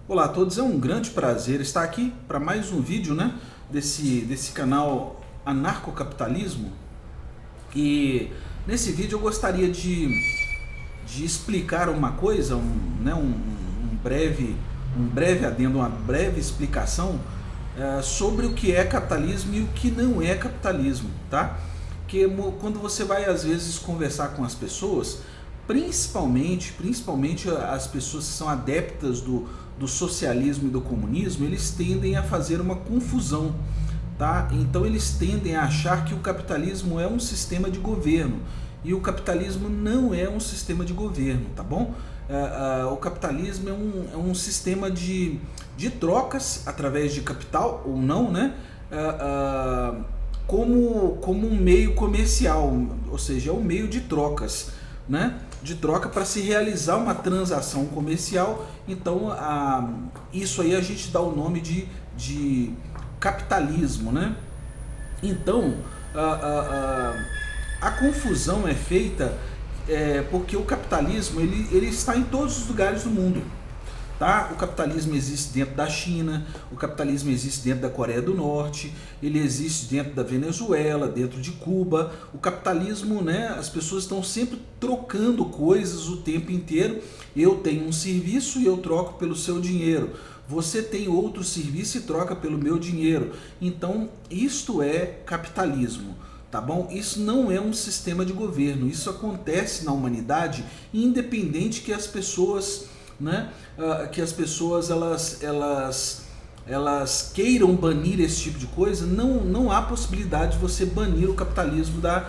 Olá a todos, é um grande prazer estar aqui para mais um vídeo, né, desse canal Anarcocapitalismo. E nesse vídeo eu gostaria de explicar uma coisa, um breve adendo, uma breve explicação sobre o que é capitalismo e o que não é capitalismo, tá? Que quando você vai às vezes conversar com as pessoas, principalmente as pessoas que são adeptas do socialismo e do comunismo, eles tendem a fazer uma confusão, tá? Então eles tendem a achar que o capitalismo é um sistema de governo e o capitalismo não é um sistema de governo, tá bom? O capitalismo é um sistema de trocas através de capital ou não, né? Como um meio comercial, ou seja, é um meio de trocas, né? De troca para se realizar uma transação comercial. Então isso aí a gente dá o nome de capitalismo, né? Então a confusão é feita porque o capitalismo ele está em todos os lugares do mundo. Tá? O capitalismo existe dentro da China, o capitalismo existe dentro da Coreia do Norte, ele existe dentro da Venezuela, dentro de Cuba. O capitalismo, né, as pessoas estão sempre trocando coisas o tempo inteiro. Eu tenho um serviço e eu troco pelo seu dinheiro. Você tem outro serviço e troca pelo meu dinheiro. Então, isto é capitalismo. Tá bom? Isso não é um sistema de governo. Isso acontece na humanidade, independente que as pessoas... né? Que as pessoas elas queiram banir esse tipo de coisa, não há possibilidade de você banir o capitalismo da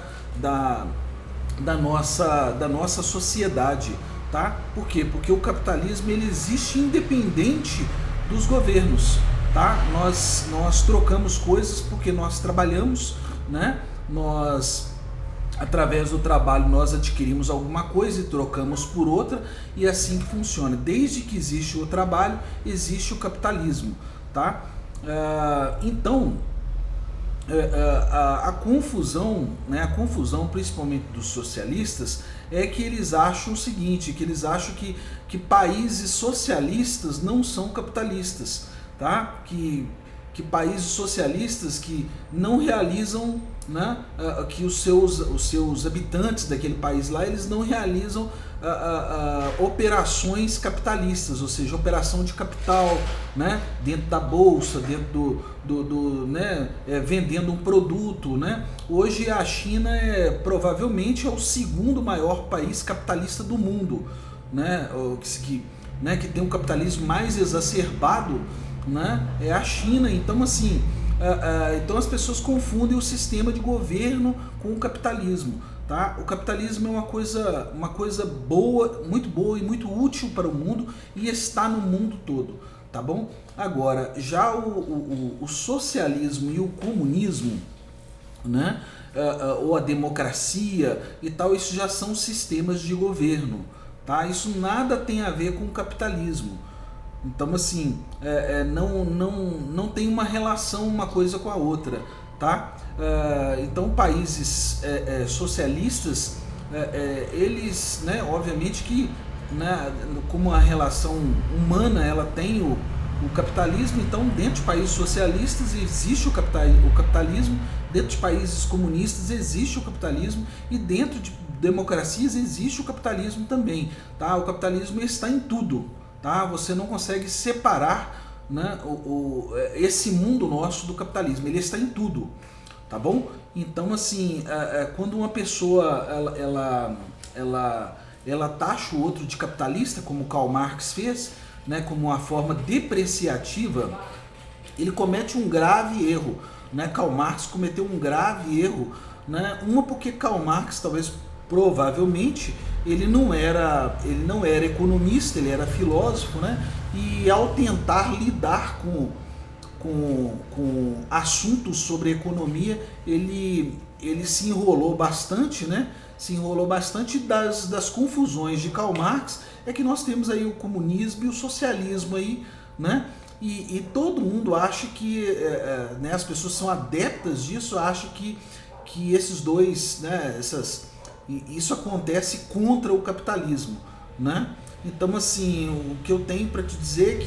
nossa sociedade, tá? Por quê? Porque o capitalismo ele existe independente dos governos, tá? Nós trocamos coisas porque nós trabalhamos, né? Através do trabalho nós adquirimos alguma coisa e trocamos por outra, e assim que funciona. Desde que existe o trabalho, existe o capitalismo, tá? Então, a confusão, né, a confusão principalmente dos socialistas é que eles acham o seguinte, que eles acham que países socialistas não são capitalistas, tá? Que países socialistas que não realizam, né, que os seus habitantes daquele país lá, eles não realizam operações capitalistas, ou seja, operação de capital, né, dentro da bolsa, dentro né, vendendo um produto, né. Hoje a China provavelmente é o segundo maior país capitalista do mundo, né, que tem um capitalismo mais exacerbado, né, é a China. Então assim, então as pessoas confundem o sistema de governo com o capitalismo, tá? O capitalismo é uma coisa boa, muito boa e muito útil para o mundo e está no mundo todo, tá bom? Agora, já o socialismo e o comunismo, né, ou a democracia e tal, isso já são sistemas de governo, tá? Isso nada tem a ver com o capitalismo. Então assim, não tem uma relação uma coisa com a outra, tá? Então países socialistas, eles, né, obviamente que, né, como a relação humana ela tem o capitalismo, então dentro de países socialistas existe o capitalismo, dentro de países comunistas existe o capitalismo e dentro de democracias existe o capitalismo também, tá? O capitalismo está em tudo. Tá? Você não consegue separar, né, esse mundo nosso do capitalismo, ele está em tudo, tá bom? Então assim, quando uma pessoa ela taxa o outro de capitalista, como Karl Marx fez, né, como uma forma depreciativa, ele comete um grave erro, né? Karl Marx cometeu um grave erro, né? Porque Karl Marx provavelmente ele não era economista, ele era filósofo, né? E ao tentar lidar com assuntos sobre economia, ele se enrolou bastante, né? Se enrolou bastante. Das confusões de Karl Marx é que nós temos aí o comunismo e o socialismo aí, né? E todo mundo acha que, né, as pessoas são adeptas disso, acham que esses dois, né, isso acontece contra o capitalismo, né? Então, assim, o que eu tenho para te dizer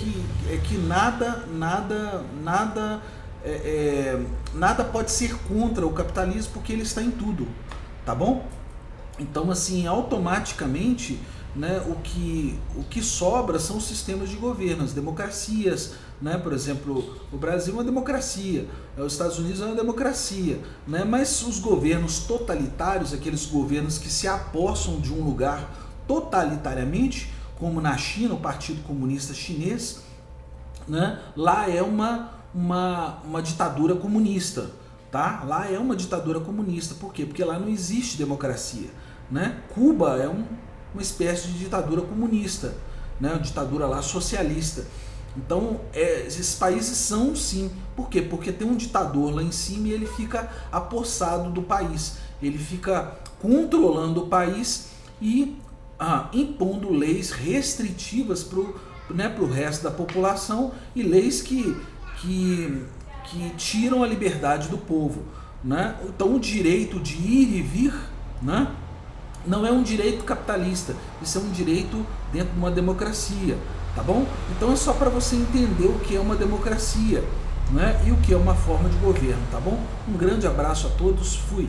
é que nada pode ser contra o capitalismo, porque ele está em tudo, tá bom? Então, assim, automaticamente, né, o que sobra são os sistemas de governo, as democracias, né? Por exemplo, o Brasil é uma democracia, os Estados Unidos é uma democracia, né? Mas os governos totalitários, aqueles governos que se apossam de um lugar totalitariamente, como na China, o Partido Comunista Chinês, né? Lá é uma ditadura comunista, tá? Lá é uma ditadura comunista. Por quê? Porque lá não existe democracia, né? Cuba é uma espécie de ditadura comunista, né? Uma ditadura lá socialista. Então, esses países são sim. Por quê? Porque tem um ditador lá em cima e ele fica apossado do país. Ele fica controlando o país e impondo leis restritivas para o resto da população, e leis que tiram a liberdade do povo, né? Então o direito de ir e vir, né, não é um direito capitalista, isso é um direito dentro de uma democracia, tá bom? Então é só para você entender o que é uma democracia, né, e o que é uma forma de governo, tá bom? Um grande abraço a todos, fui!